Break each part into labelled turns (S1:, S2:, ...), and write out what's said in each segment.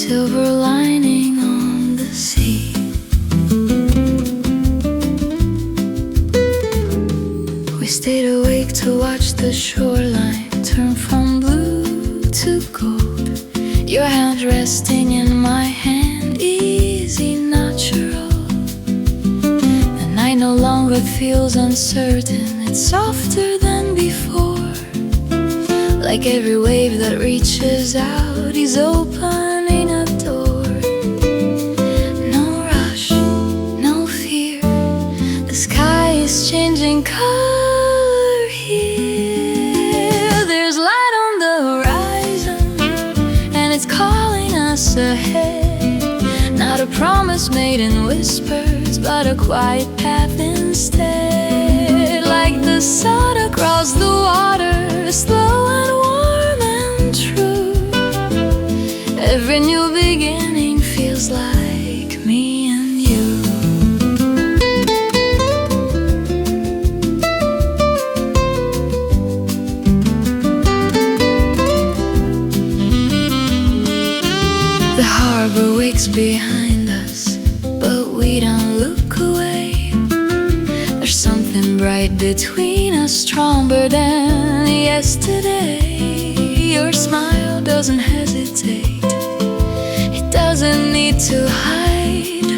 S1: silver lining on the sea. We stayed awake to watch the shoreline turn from blue to gold. Your hand resting in my hand, easy, natural. The night no longer feels uncertain, it's softer than before. Like every wave that reaches out, he's opening a door. No rush, no fear, the sky is changing color here. There's light on the horizon, and it's calling us ahead. Not a promise made in whispers, but a quiet path instead. Like the sun across the water, slow and warm and true. Every new beginning feels like me and you. The harbor wakes behind us, but we don't look away. There's something bright between us, stronger than yesterday. Your smile doesn't hesitate, it doesn't need to hide.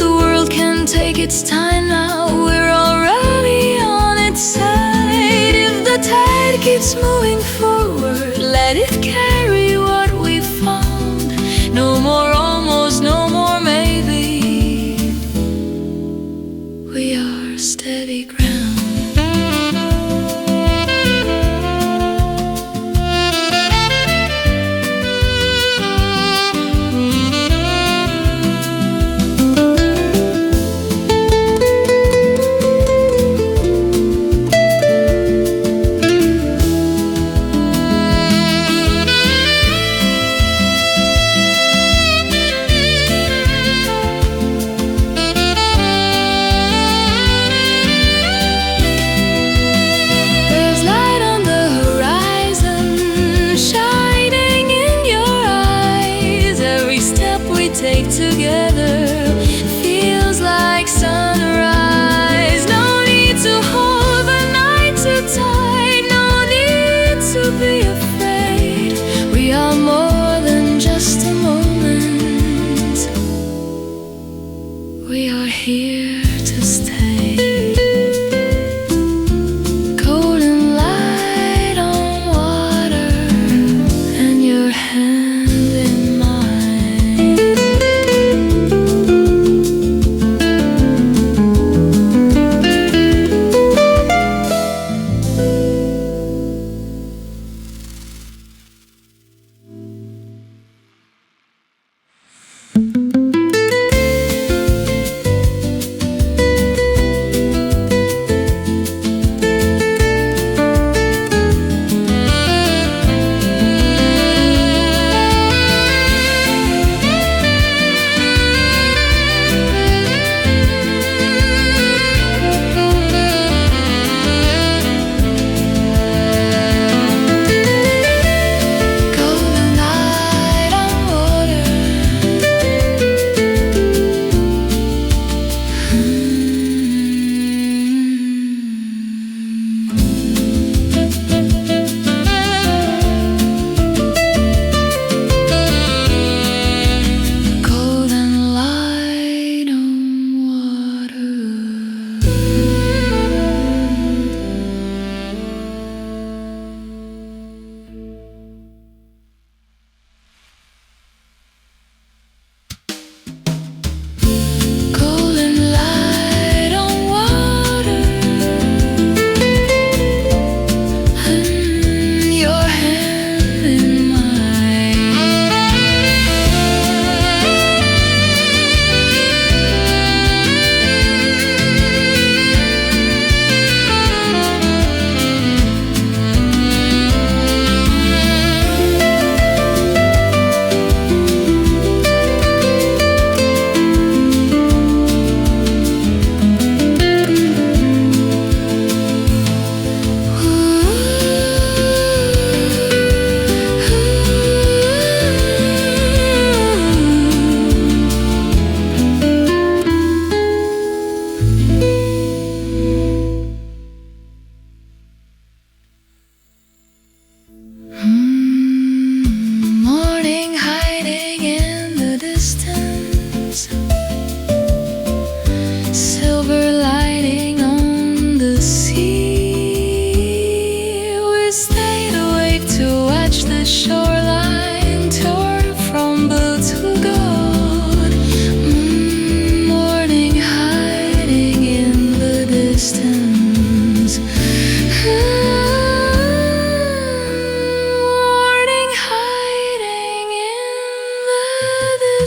S1: The world can take its time now, we're already on its side. If the tide keeps moving forward, let it carry what we found. No more almost, no more maybe. We are steady ground.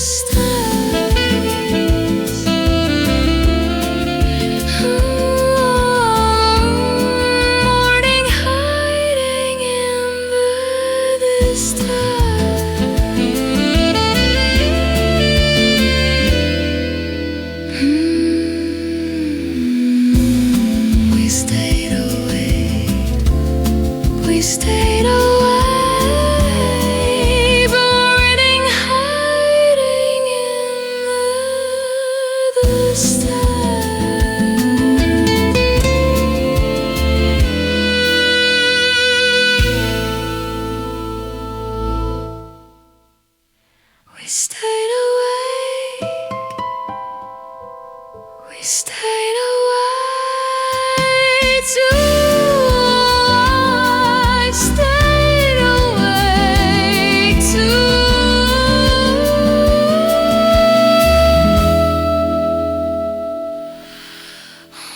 S1: stars. Morning hiding in the stars. We stayed awake. We stayed awake. We stayed awake. We stayed awake too. I stayed awake too.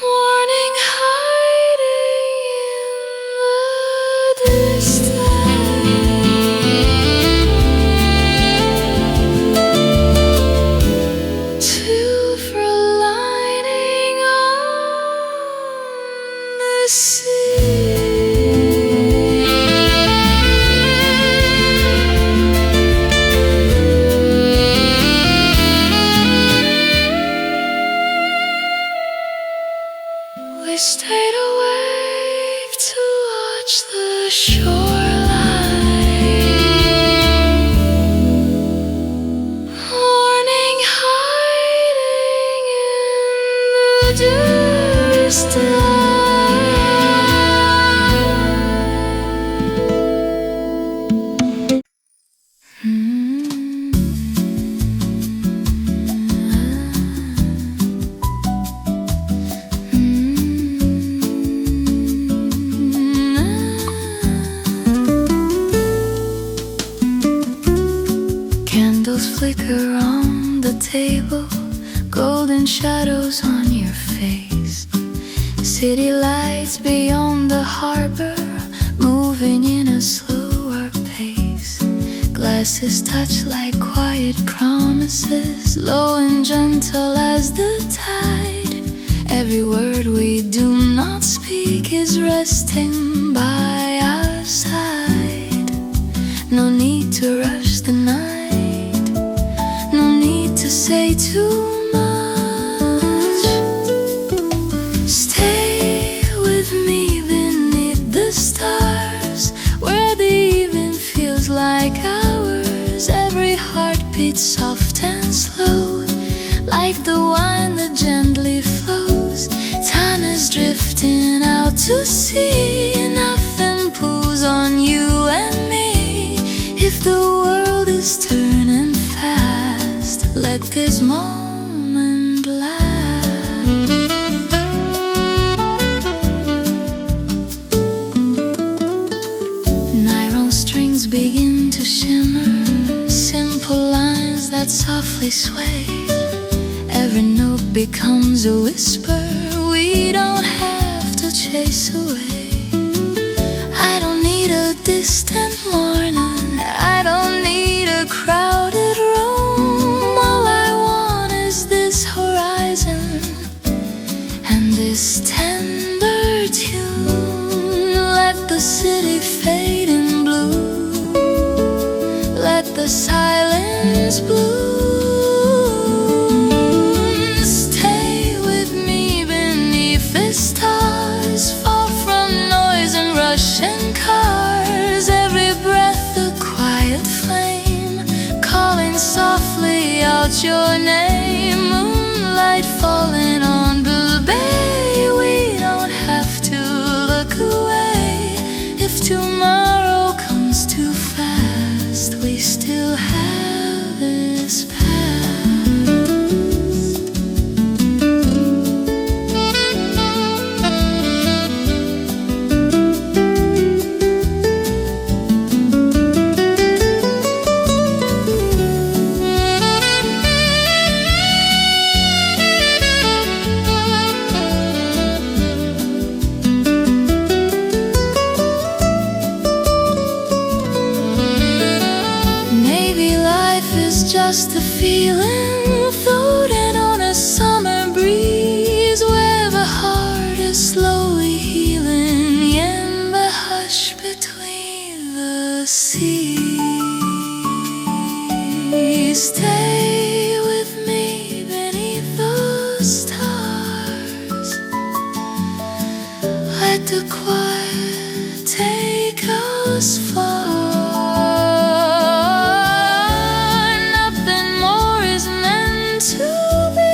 S1: Morning hiding in the distance. Silver lining on the sea. We stayed awake to watch the shoreline. Morning hiding in the distance. Candles flicker on the table, golden shadows on your face. City lights beyond the harbor, moving in a slower pace. Glasses touch like quiet promises, low and gentle as the tide. Every word we do not speak is resting by our side. No need to rush the night, to say too much. Stay with me beneath the stars, where the evening feels like ours. Every heartbeat soft and slow, like the wine that gently flows. Time is drifting out to sea, nothing pulls on you and me. If the world is turning fast, let this moment last. Nylon strings begin to shimmer, simple lines that softly sway. Every note becomes a whisper we don't have to chase away. I don't need a distant morning, I don't need a crowded room. All I want is this horizon and this tender tune. Let the city fade in blue, let the silence bloom. Stay with me beneath the stars, far from noise and rushing cars. Every breath a quiet flame, calling softly out your name. Moonlight falling on the bay, we don't have to look away. If tomorrow comes too fast, we still have this past. Maybe is just a feeling floating on a summer breeze, where the heart is slowly healing in the hush between the seas. Stay with me beneath the stars. Let the quiet take us far. Nothing more is meant to be.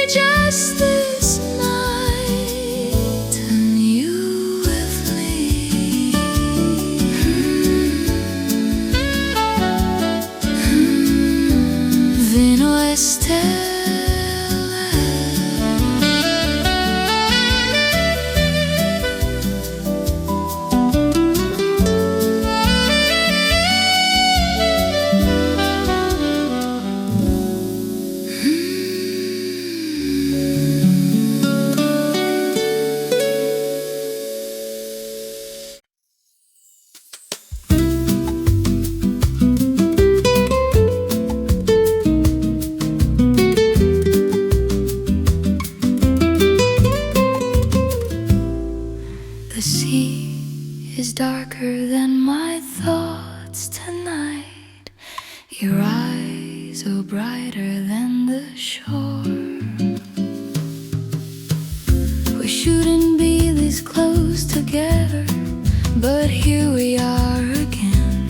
S1: Just this night and you with me. Vino e stelle. The sea is darker than my thoughts tonight. Your eyes are brighter than the shore. We shouldn't be this close together, but here we are again.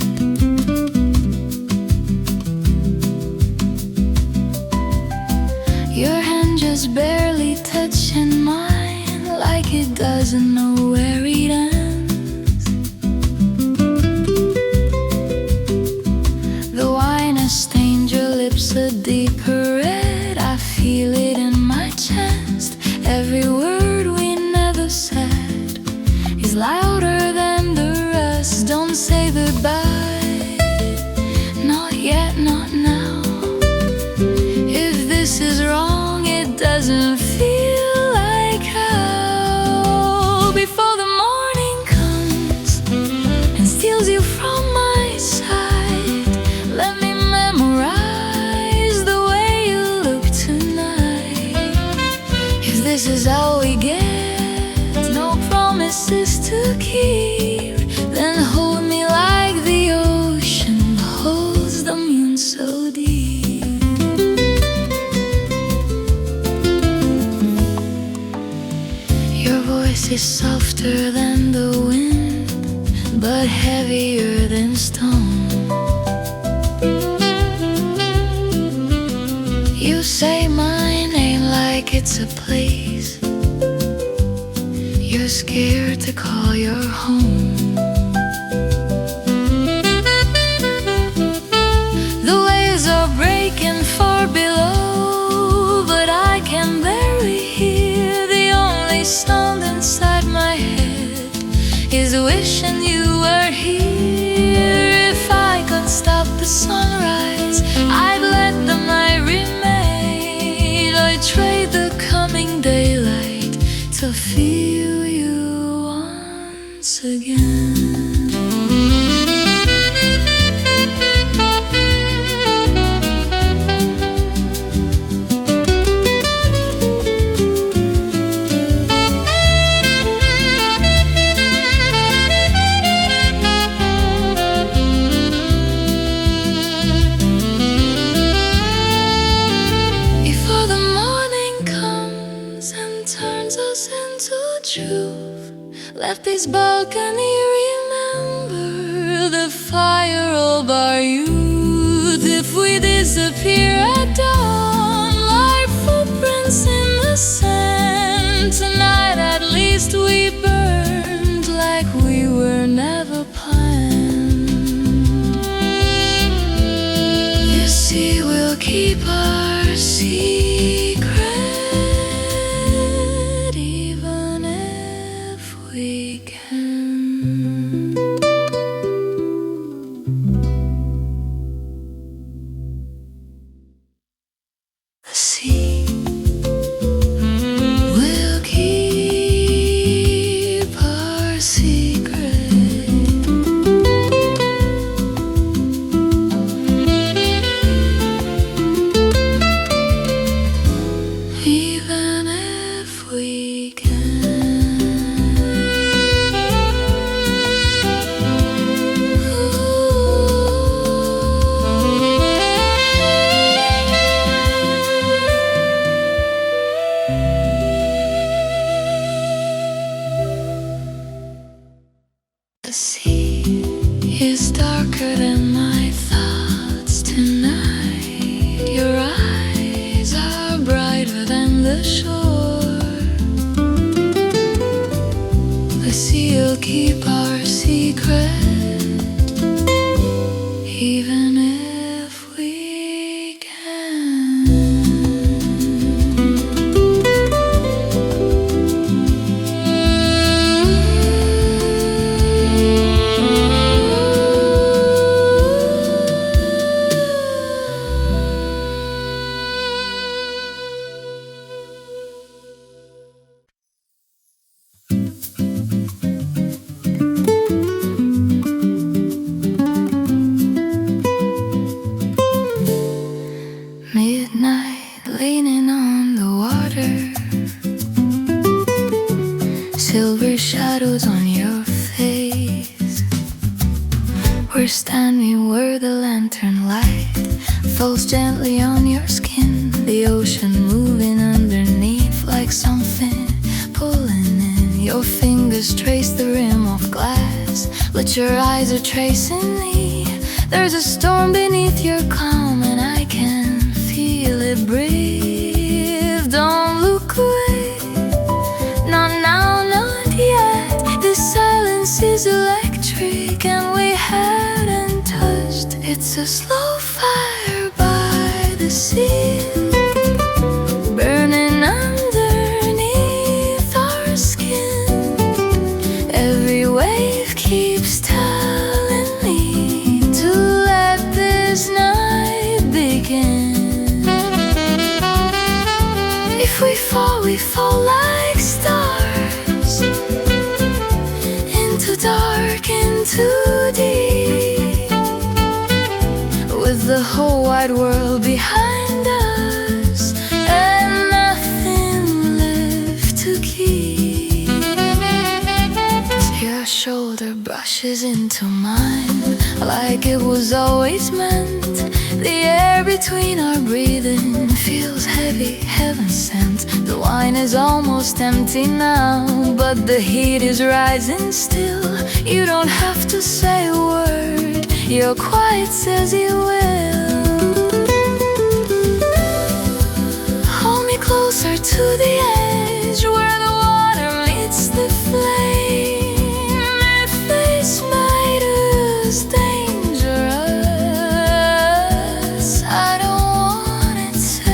S1: Your hand just barely touching mine, like it doesn't know where it ends. The wine has stained your lips a deeper red. I feel it in my chest. Every word we never said is louder than the rest. Don't say goodbye, not yet, not now. If this is wrong, it doesn't feel like how. Before the morning comes and steals you from my side, let me memorize the way you look tonight. If this is all we get, no promises to keep, then hold me like the ocean holds the moon so deep. Your voice is softer than the wind, but heavier than stone. You say my name like it's a place you're scared to call your home. The waves are breaking far below, but I can barely hear. The only sound inside my head is wishing you were here. If I could stop the sunrise, I'd let the night remain. I'd trade the coming daylight to feel you once again. Before the morning comes and turns us into truth, let this balcony remember the fire of our youth. If we disappear at dawn, like footprints in the sand, tonight at least we burned like we were never planned. You see, we'll keep our secret, even if we can. The sea will keep our secret. darker than my thoughts tonight. Your eyes are brighter than the shore. The sea will keep our secret, even if we can. Midnight, leaning on the water, silver shadows on your face. We're standing where the lantern light falls gently on your skin, the ocean moving underneath like something pulling in. Your fingers trace the rim of glass, but your eyes are tracing me. There's a storm beneath your calm, and I can feel it breathe. Don't look away, not now, not yet. This silence is electric, and we hadn't touched. It's a slow fire by the sea, burning underneath our skin. Every wave keeps telling me to let this night begin. If we fall like stars, into dark, into deep, with the whole wide world behind us and nothing left to keep. Your shoulder brushes into mine like it was always meant. The air between our breathing feels heavy, heaven sent. The wine is almost empty now, but the heat is rising still. You don't have to say a word, your quiet says you will. Hold me closer to the edge, where the water meets the flame. If this might is dangerous, I don't want it safe.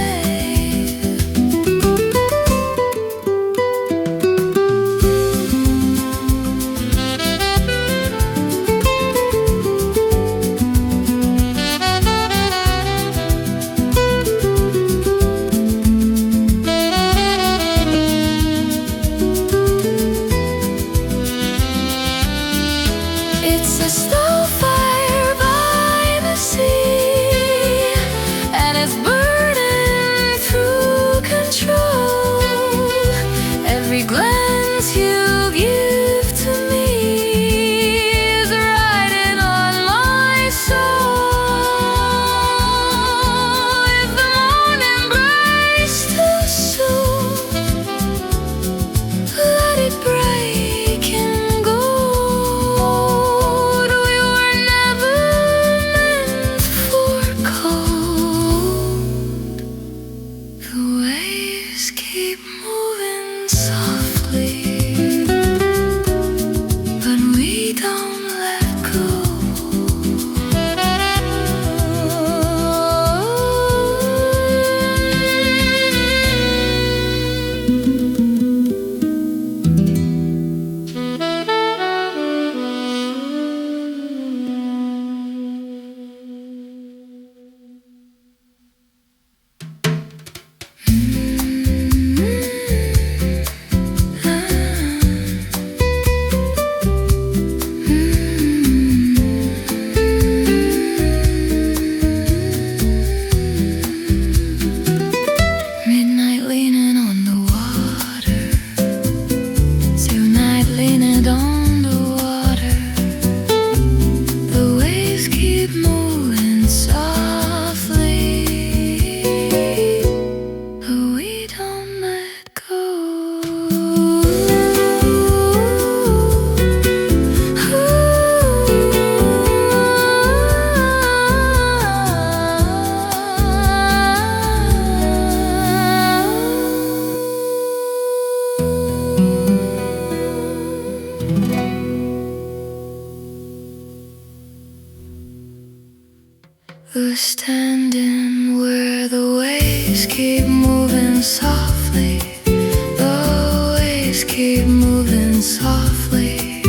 S1: We're standing where the waves keep moving softly. The waves keep moving softly.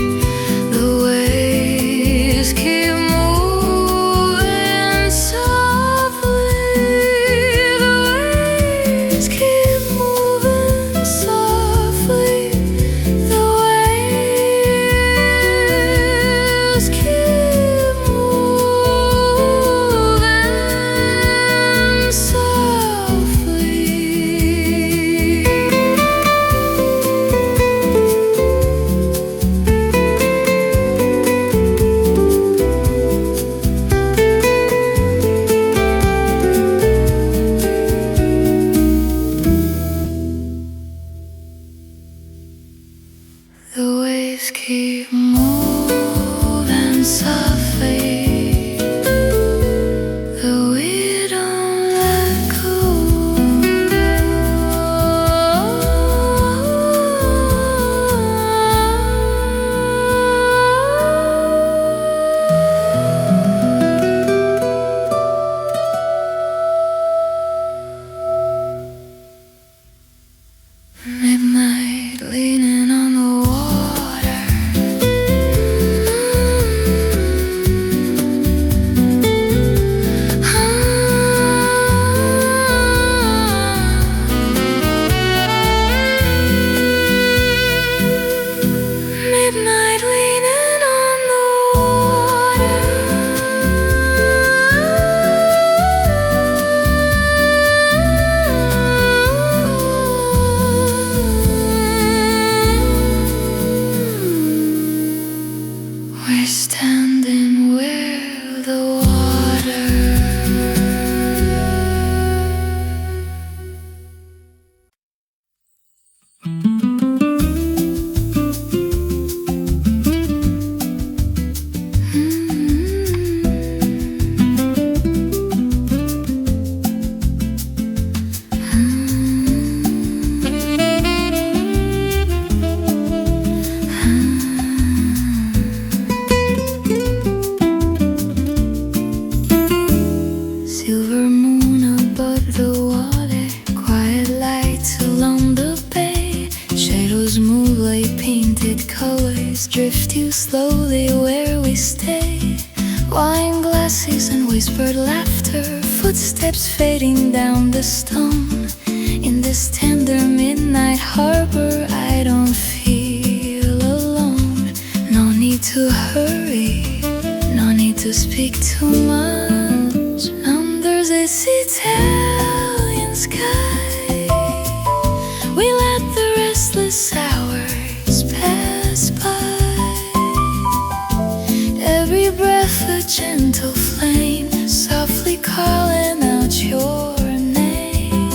S1: The waves keep moving softly. The waves keep moving softly. The waves keep moving softly. The waves keep moving softly. Though we don't let go. Midnight leaning on the water. Midnight leaning on the water. We're standing where the water. Silver moon above the water, quiet lights along the bay. Shadows move like painted colors, drift you slowly where we stay. Wine glasses and whispered laughter, footsteps fading down the stone. In this tender midnight harbor, I don't feel alone. No need to hurry, no need to speak too much. Under this Italian sky, we let the restless hours pass by. Every breath a gentle flame, softly calling out your name.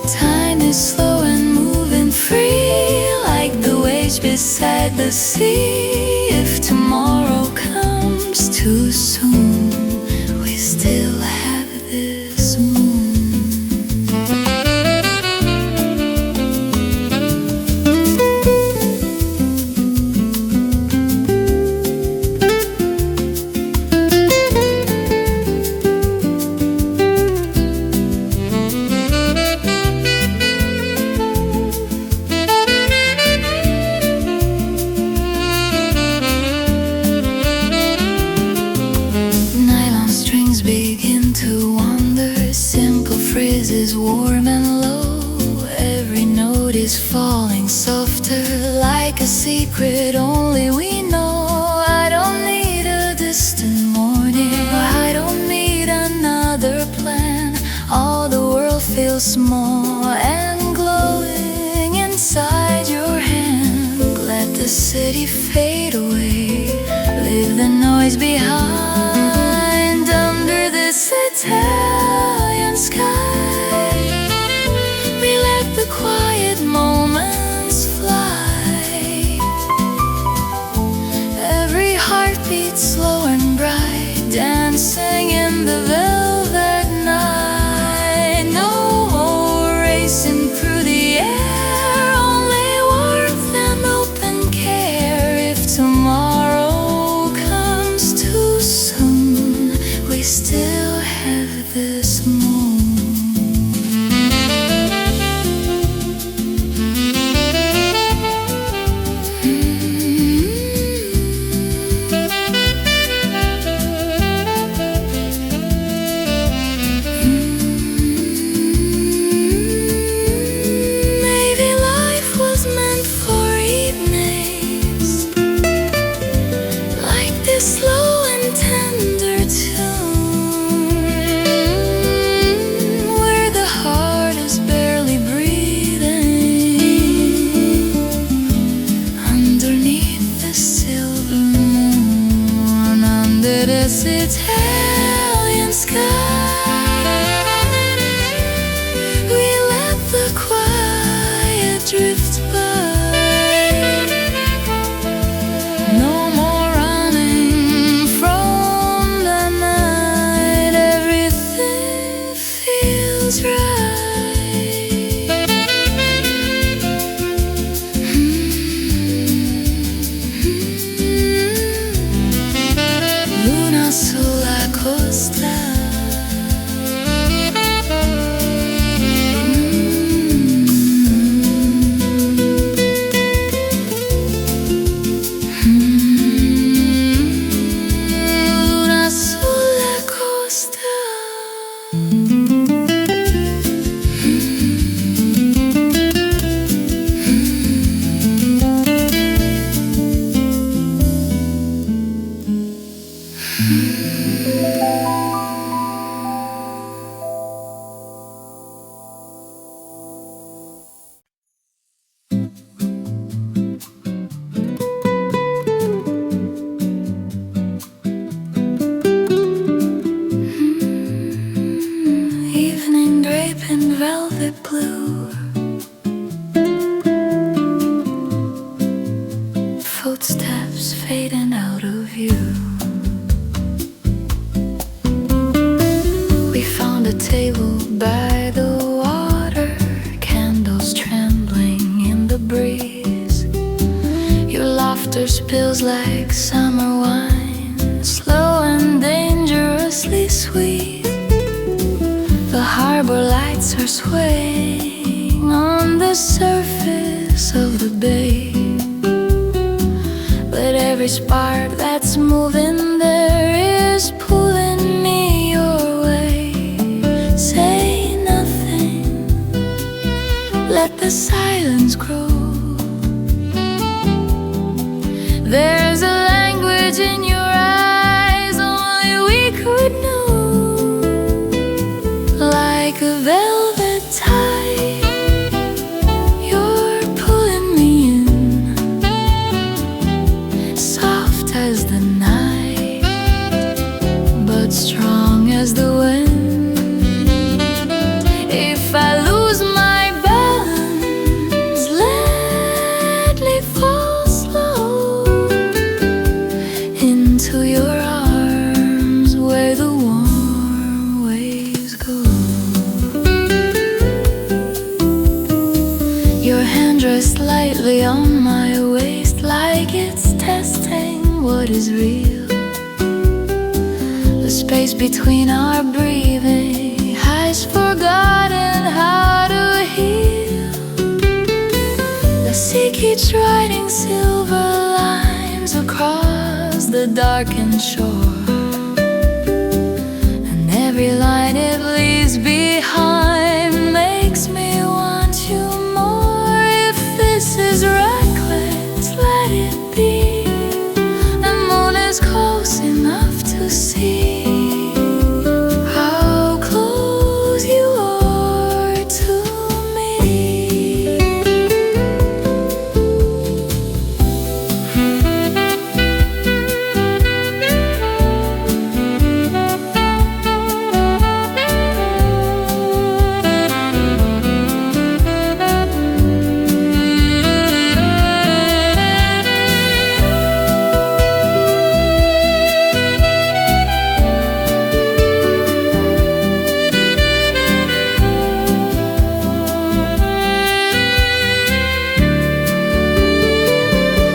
S1: Time is slow and moving free, like the waves beside the sea. If tomorrow comes too soon, we still have this moon. Nylon strings begin to wander, simple phrases warm and low. Every note is falling softer, like a secret only we know. I don't need a distant morning, I don't need another plan. All the world feels small and glowing inside your hand. Let the city fade away, leave the noise behind. Under this Italian sky, we let the quiet moments fly. Every heartbeat slow and bright, dancing in the velvet night. No more racing through the air, only warmth and open care. If tomorrow comes too soon, we endless Italian sky. We let the quiet drift by. No more running from the night. Everything feels right. Luna sulla costa. Luna sulla costa. Evening drape in velvet blue. Footsteps fading out of view. We found a table by the water, candles trembling in the breeze. Your laughter spills like summer wine, slow and dangerously sweet. The harbor lights are swaying on the surface of the bay, but every spark that's moving there is pulling me your way. Say nothing, let the silence grow. There's a language in your eyes only we could know. Like a velvet tide, you're pulling me in, soft as the night, but strong as the wind. If I lose my balance, let me fall slow into your arms where the warm waves go. Your hand rests lightly on my waist, like it's testing what is real. The space between our breathing has forgotten how to heal. The sea keeps writing silver lines across the darkened shore, and every line it leaves behind makes me want you more. If this is reckless, let it be. The moon is close enough to see how close you are to me.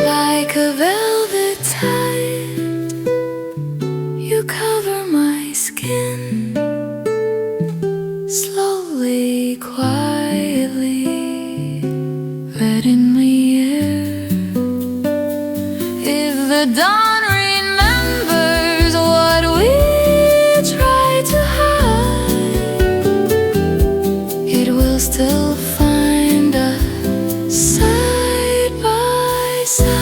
S1: Like a velvet tide, you cover my skin, slowly, quietly, letting me in. If the dawn remembers what we tried to hide, it will still find us side by side.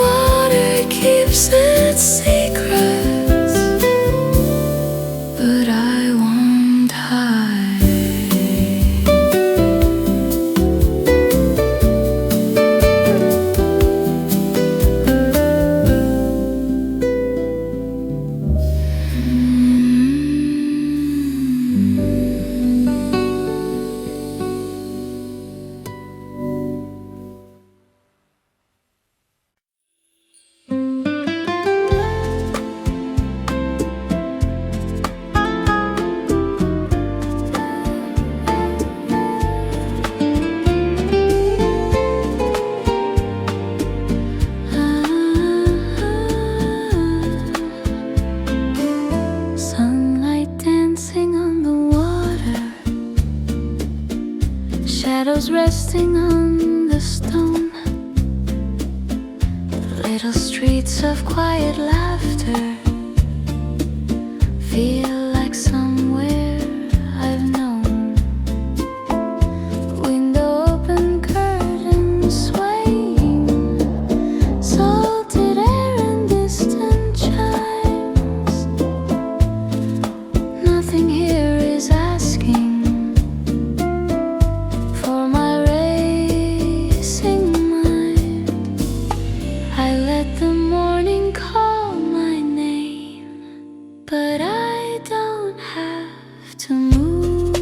S1: Water keeps its secrets, but I won't hide. resting on the stone. Little streets of quiet laughter feel like somewhere I've known. Window open, curtains swaying, salted air and distant chimes. Nothing here is asking for my racing mind. I let the morning call my name, but I don't have to move.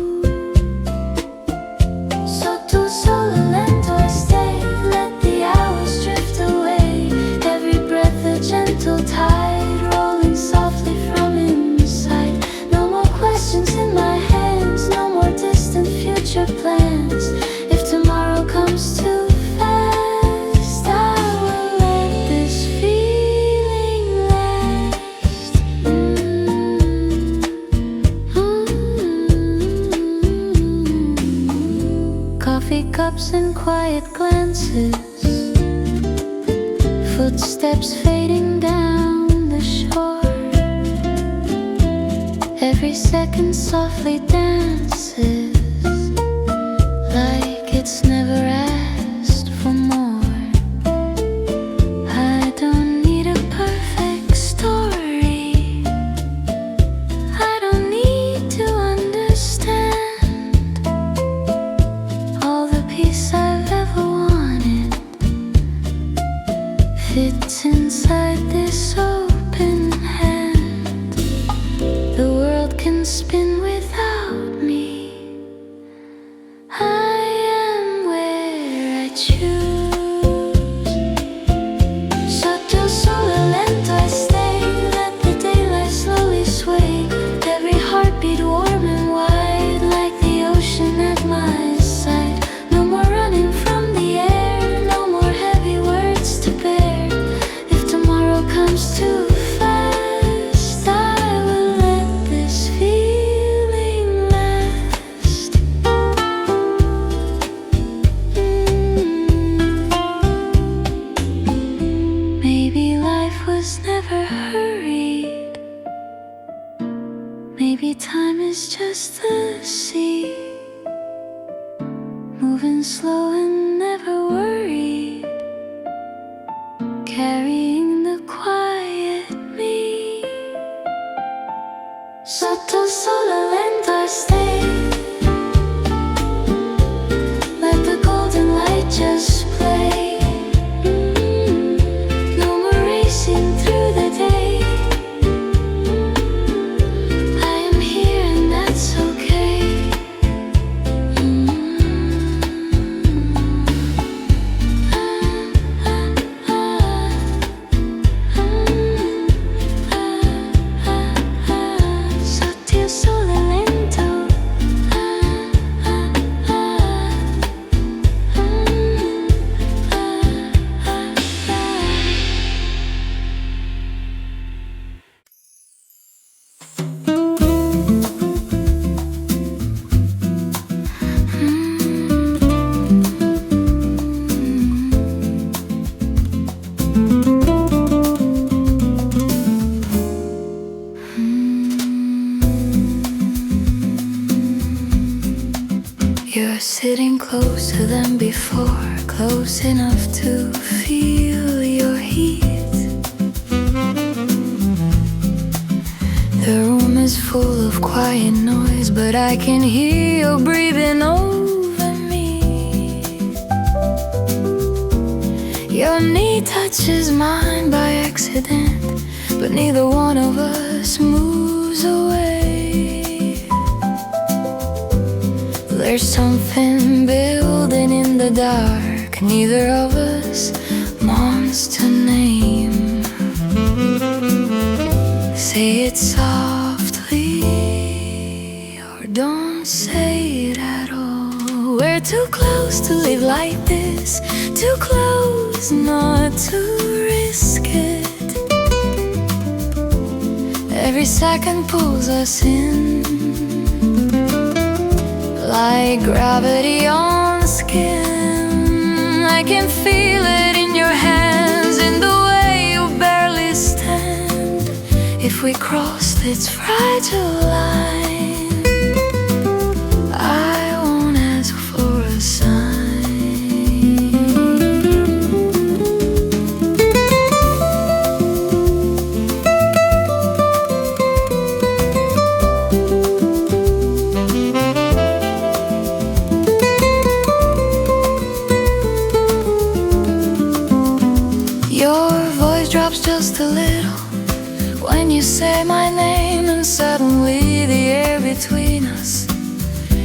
S1: Sotto il sole lento I stay, let the hours drift away. Every breath a gentle tide, rolling softly from inside. No more questions in my hands, no more distant future plans. If tomorrow comes too fast, I will let this feeling last. Coffee cups and quiet glances, footsteps fading down the shore. Every second softly dances, like it's never asked for more. I don't need a perfect story, I don't need to understand all the peace I've ever wanted fits inside this open hand. The world can spin without me, I am where I choose. Sotto il sole lento I stay, let the daylight slowly sway. Every heartbeat warm and wide, like the ocean at my side. No more running from the air, no more heavy words to bear. If tomorrow comes too fast, I will let this feeling last. Maybe life was never hurried, maybe time is just the sea, moving slow and never worried, carrying the quiet me. Sotto il sole lento I stay, let the golden light just play. No more racing through the day, I am here and that's okay. Sotto il sole lento, you're sitting closer than before, close enough to feel your heat. The room is full of quiet noise, but I can hear you breathing over me. Your knee touches mine by accident, but neither one of us moves away. There's something building in the dark, neither of us wants to name. Say it softly, or don't say it at all. We're too close to live like this, too close not to risk it. Every second pulls us in, like gravity on skin. I can feel it in your hands, in the way you barely stand. If we cross this fragile line, I won't ask for a sign. Your voice drops just a little when you say my name, and suddenly the air between us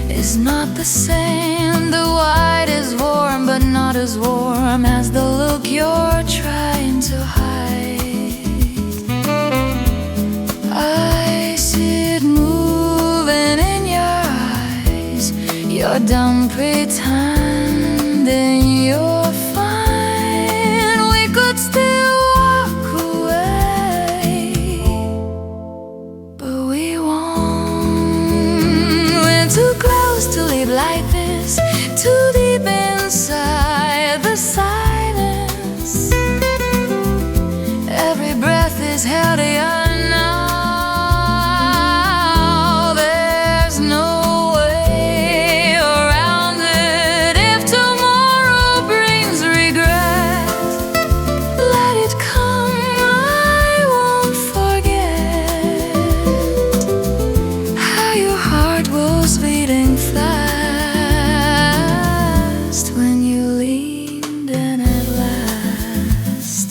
S1: is not the same. The white is warm, but not as warm as the look you're trying to hide. I see it moving in your eyes. You're done pretending you're fine. We could still walk away, but we won't. We're too close to leave like this, too deep inside the silence. Every breath is healthier now. There's no way around it. If tomorrow brings regret, let it come, I won't forget how your heart was beating fast when you leaned in at last.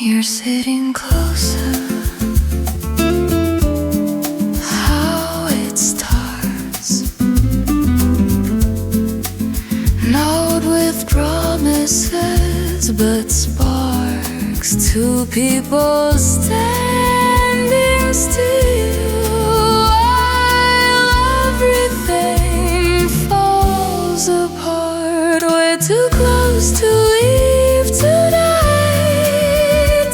S1: You're sitting closer. How it starts, not with promises, but sparks. Two people standing still while everything falls apart. We're too close to leave tonight,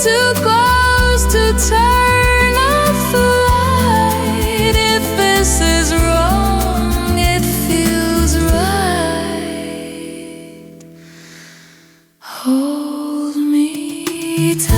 S1: too close to turn off the light. If this is wrong, it feels right. Hold me tight.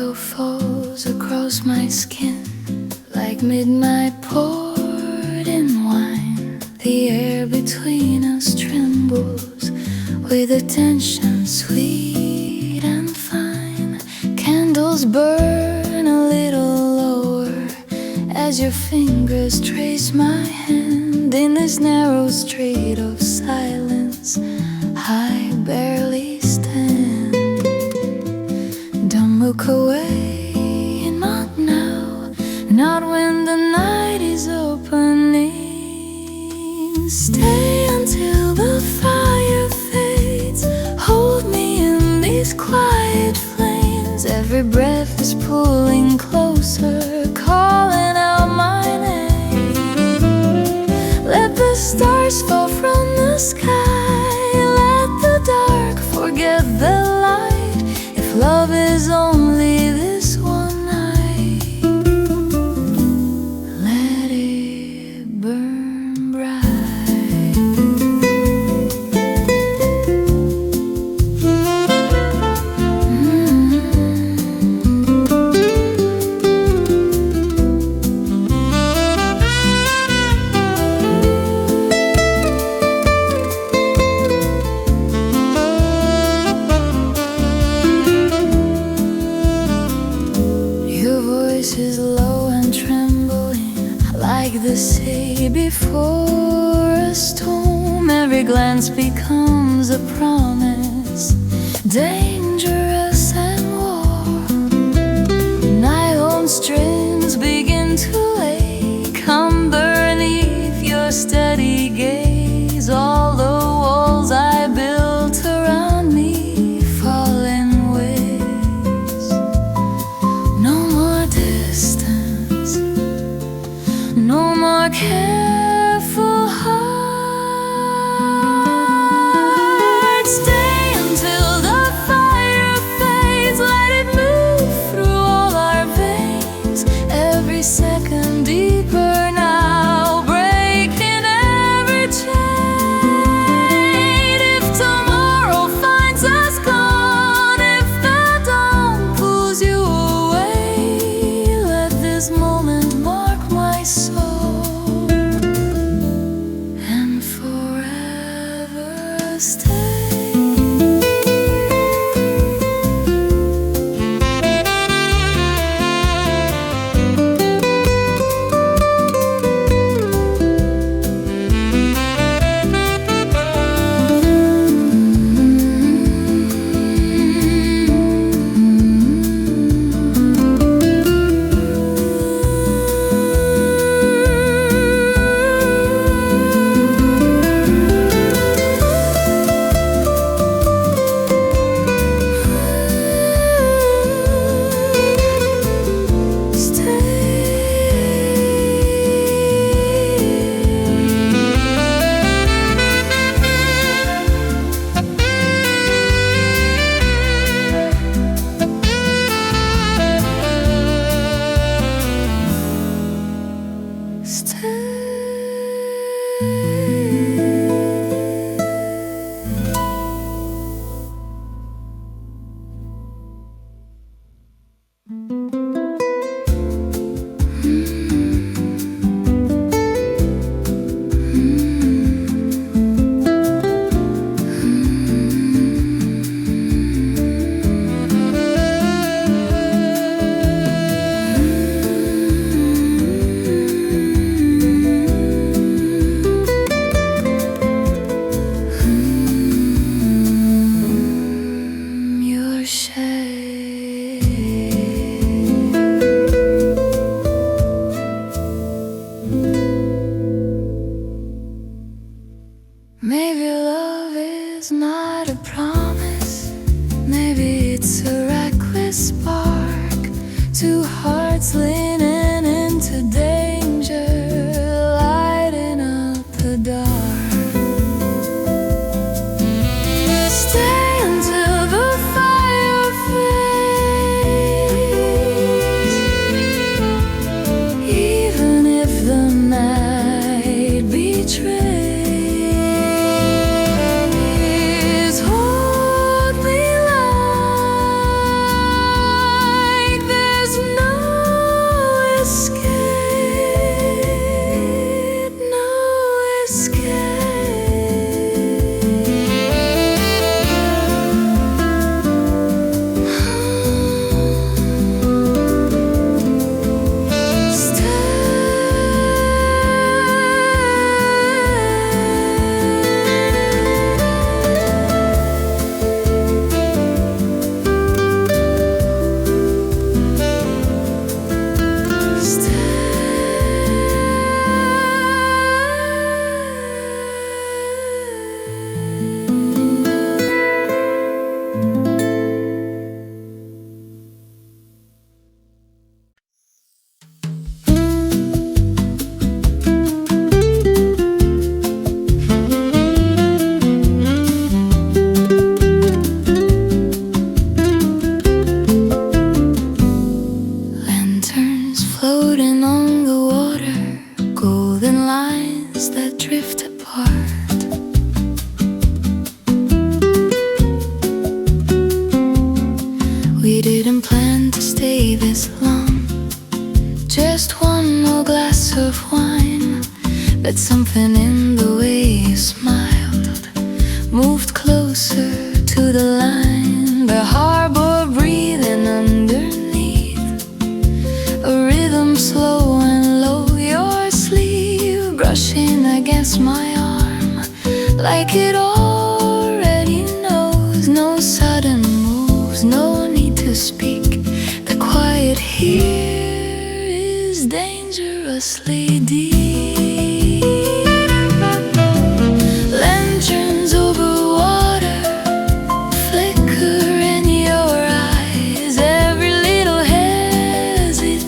S1: shadow falls across my skin like midnight poured in wine. The air between us trembles with a tension sweet and fine. Candles burn a little lower as your fingers trace my hand in this narrow street of silence. I barely stand. Don't look away, not now, not when the night is opening. Stay until the fire fades. Hold me in these quiet flames. Every breath is pulling closer, calling out my name. Let the stars fall from the sky. Let the dark forget the light. If love is only this one night, let it burn bright. Is low and trembling like the sea before a storm. Every glance becomes a promise, dangerous and warm. Nylon strings begin to ache underneath your steady gaze. All the walls I built around me fall in waves. No more distance, no more careful heart. Stay until the fire fades. Let it move through all our veins. Every second deeper now, breaking every chain. If tomorrow finds us gone, if the dawn pulls you away, let this moment mark my soul and forever stay. Maybe love is not a promise. Maybe it's a reckless spark. Two hearts leaning into danger, lighting up the dark. Stay until the fire fades. Even if the night betrays. Hold me like But something in the way you smiled moved closer to the line, the harbor breathing underneath, a rhythm slow and low, your sleeve brushing against my arm like it already knows. No sudden moves, no need to speak. The quiet here is dangerously deep. Lanterns over water flicker in your eyes. Every little hesitation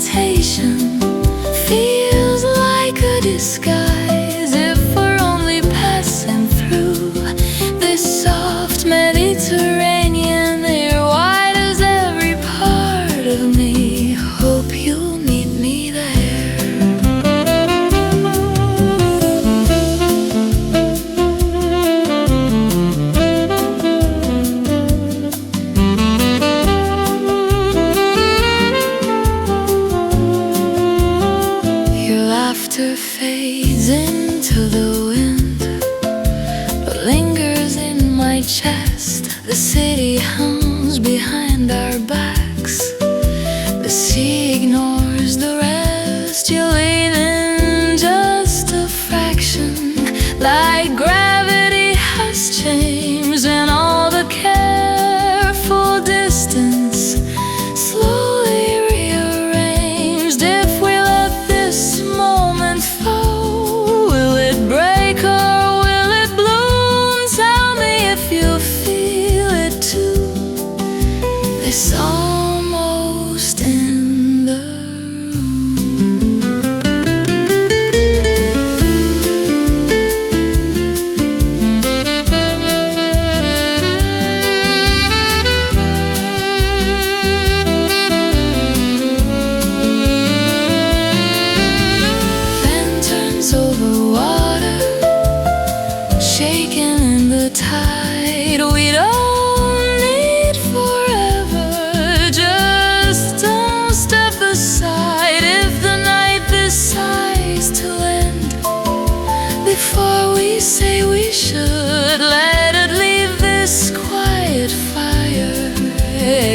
S1: feels like a disguise. If we're only passing through this soft Mediterranean air, why does every part of me hope you'll meet me there? Your laughter fades into the wind, but lingers in my chest. The city hums behind our backs. The sea ignores the rest. You're leaving just a fraction, like gravity has changed, and all the careful distance slowly rearranged. If we let this moment fall, will it break or will it bloom? Tell me if you feel it too. This almost in the lanterns over water, shaking in the tide. We don't need forever, just don't step aside. If the night decides to end before we say we should, let it leave this quiet fire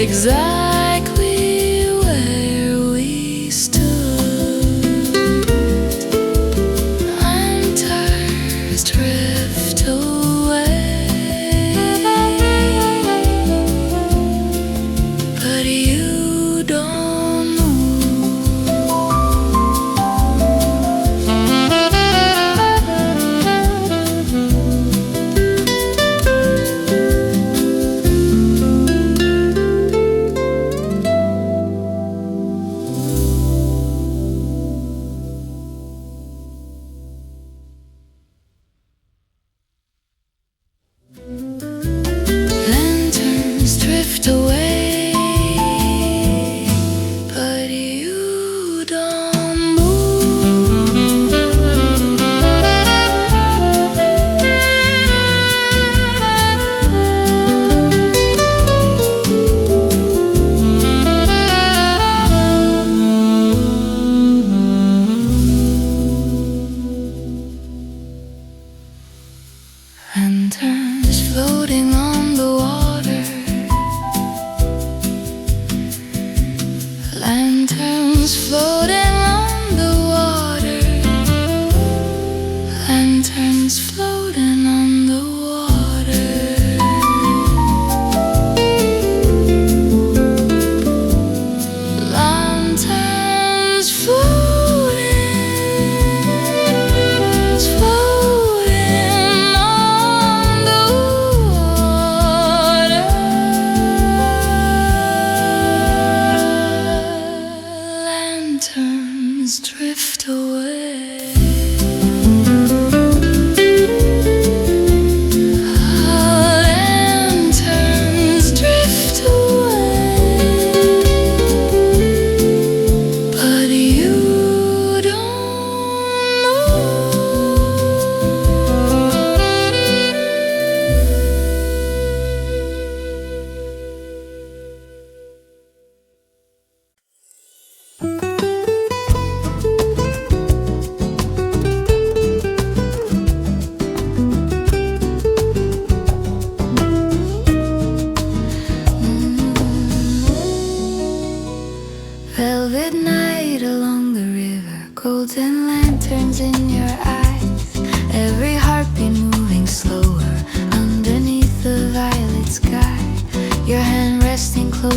S1: exactly where we stood. Anchors drift away, but you don't move.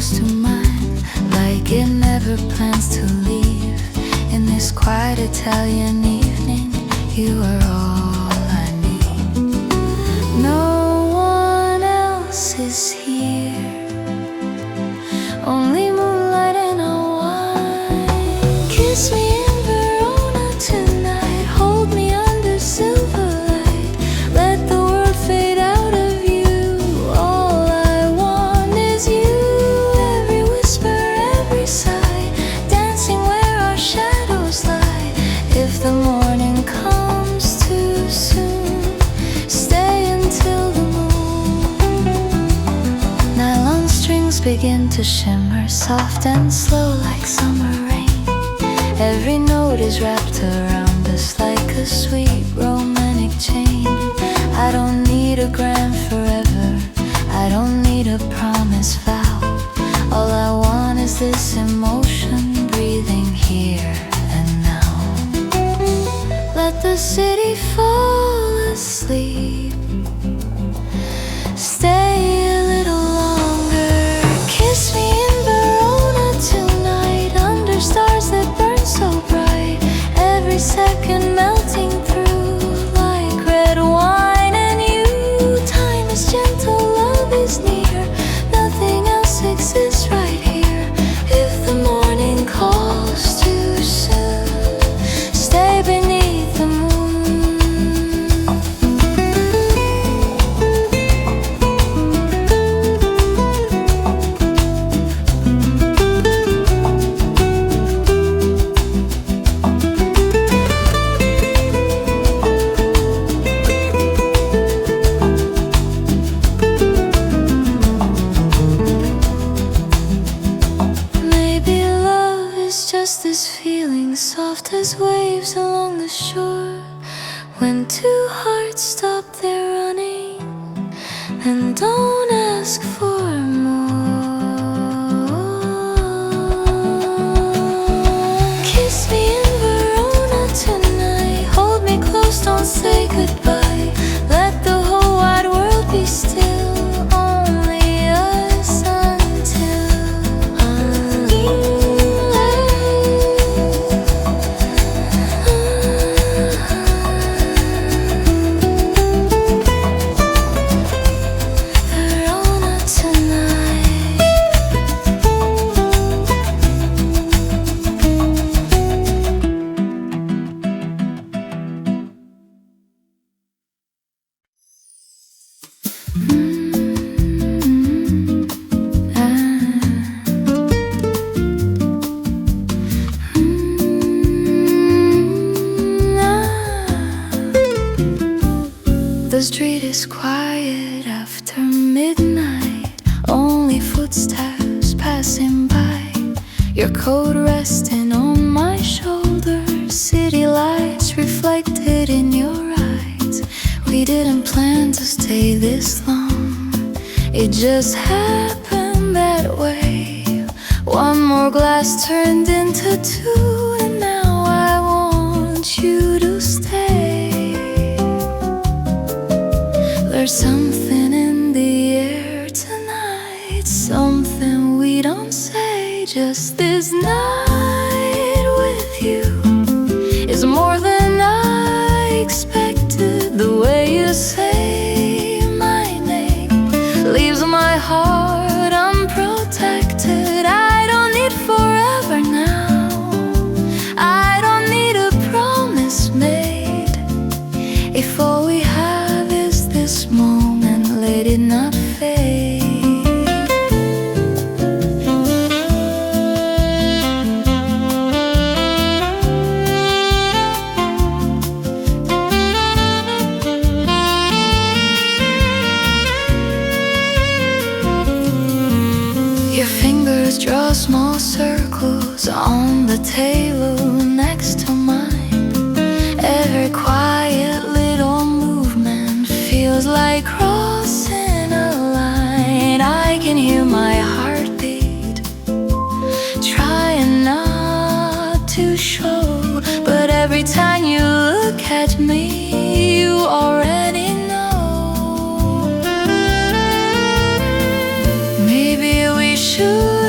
S1: close to mine, like it never plans to leave. In this quiet Italian evening, you are all I need. No one else is here, only moonlight and a wine. Kiss me in Verona tonight, hold me under silver light. Let the world fade out of you, all I want is you. Every whisper, every sigh, dancing where our shadows lie. If the morning comes too soon, stay until the moon. Nylon strings begin to shimmer, soft and slow like summer rain. Every note is wrapped around us like a sweet romantic chain. I don't need a grand forever, I don't need a promise vow. All I want is this emotion breathing here and now. Let the city fall asleep, stay a little longer. Kiss me in Verona tonight, under stars that burn so bright. Every second melting through like red wine and you. Time is gentle, love is near, nothing else exists right here. If the morning calls too soon, stay beneath the moon. Just this feeling, soft as waves along the shore, when two hearts stop their running and don't ask for more. Kiss me in Verona tonight, hold me close, don't say goodbye. Let the whole wide world be still, only us until the street is quiet after midnight, only footsteps passing by. Your coat resting on my shoulder, city lights reflected in your eyes. We didn't plan to stay this long, it just happened that way. One more glass turned into two, and now I want you to stay. There's something in the air tonight, something we don't say. Just this night with you is more than I expected. The way you say my name leaves my heart unprotected. I don't need forever now, I don't need a promise made. If all we have is this moment, let it not fade. Your fingers draw small circles on the table next to mine. Every quiet little movement feels like crossing a line. I can hear my heartbeat, trying not to show, but every time you look at me, you already know. Maybe we should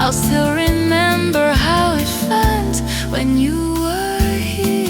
S1: I'll still remember how it felt when you were here.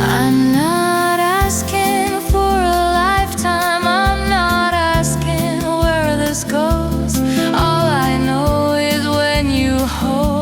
S1: I'm not asking for a lifetime, I'm not asking where this goes. All I know is when you hold